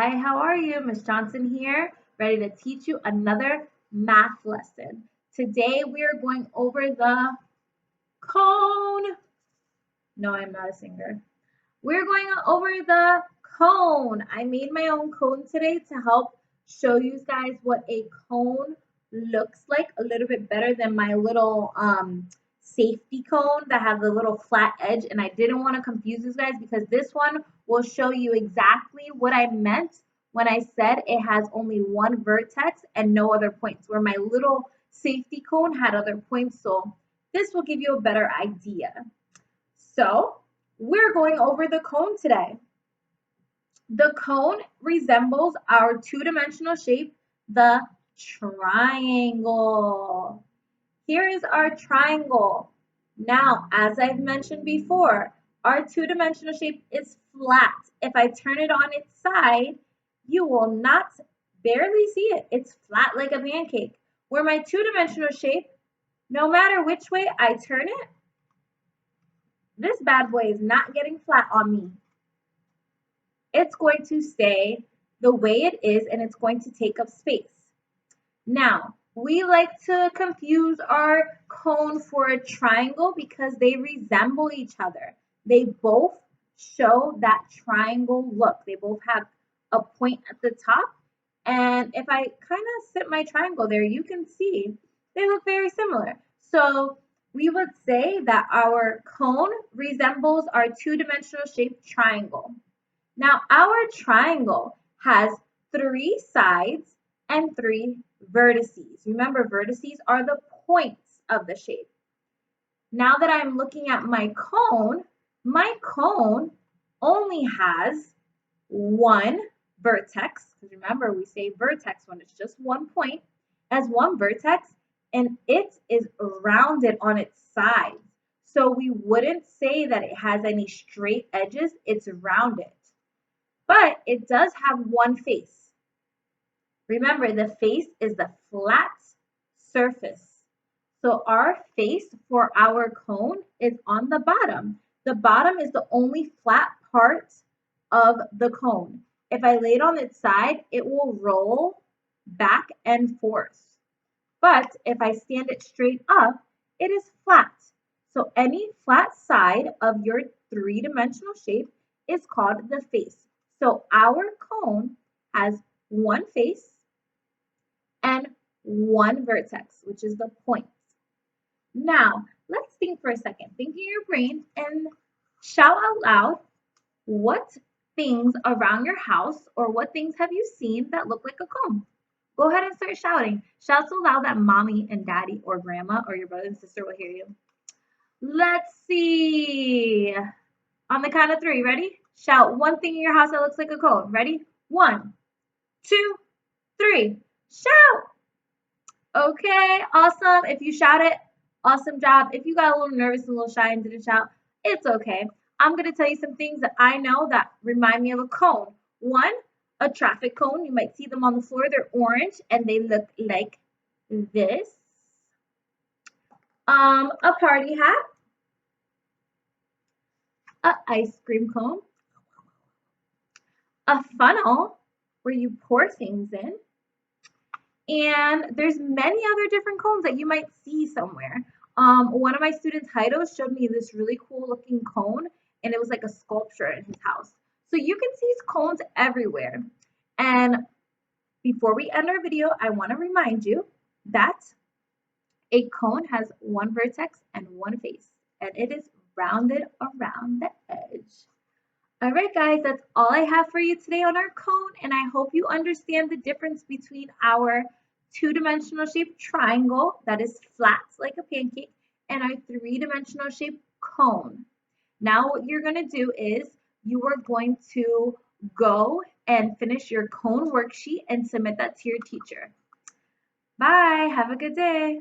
Hi, how are you? Miss Johnson here, ready to teach you another math lesson. Today we are going over the cone. No, I'm not a singer. We're going over the cone. I made my own cone today to help show you guys what a cone looks like a little bit better than my little safety cone that has a little flat edge. And I didn't want to confuse you guys because this one will show you exactly what I meant when I said it has only one vertex and no other points, where my little safety cone had other points. So this will give you a better idea. So we're going over the cone today. The cone resembles our two-dimensional shape, the triangle. Here is our triangle. Now, as I've mentioned before, our two-dimensional shape is flat. If I turn it on its side, you will not barely see it. It's flat like a pancake. Where my two-dimensional shape, no matter which way I turn it, this bad boy is not getting flat on me. It's going to stay the way it is and it's going to take up space. Now, we like to confuse our cone for a triangle because they resemble each other. They both show that triangle look. They both have a point at the top. And if I kind of sit my triangle there, you can see they look very similar. So we would say that our cone resembles our two-dimensional shaped triangle. Now, our triangle has 3 sides and 3 vertices. Remember, vertices are the points of the shape. Now that I'm looking at my cone only has 1 vertex. Because remember, we say vertex when it's just 1 point, as 1 vertex, and it is rounded on its sides. So we wouldn't say that it has any straight edges, it's rounded. But it does have 1 face. Remember, the face is the flat surface. So our face for our cone is on the bottom. The bottom is the only flat part of the cone. If I lay it on its side, it will roll back and forth. But if I stand it straight up, it is flat. So any flat side of your three-dimensional shape is called the face. So our cone has 1 face and 1 vertex, which is the point. Now, let's think for a second. Think in your brain and shout out loud, what things around your house or what things have you seen that look like a cone? Go ahead and start shouting. Shout so loud that mommy and daddy or grandma or your brother and sister will hear you. Let's see. On the count of 3, ready? Shout one thing in your house that looks like a cone. Ready? 1, 2, 3. Shout! Okay, awesome. If you shout it, awesome job. If you got a little nervous and a little shy and didn't shout, it's okay. I'm going to tell you some things that I know that remind me of a cone. 1, a traffic cone. You might see them on the floor. They're orange and they look like this. A party hat. A ice cream cone. A funnel where you pour things in. And there's many other different cones that you might see somewhere. One of my students, Heido, showed me this really cool looking cone, and it was like a sculpture in his house. So you can see cones everywhere. And before we end our video, I want to remind you that a cone has 1 vertex and 1 face, and it is rounded around the edge. All right, guys, that's all I have for you today on our cone, and I hope you understand the difference between our two-dimensional shaped triangle that is flat like a pancake and our three-dimensional shaped cone. Now what you're going to do is you are going to go and finish your cone worksheet and submit that to your teacher. Bye. Have a good day.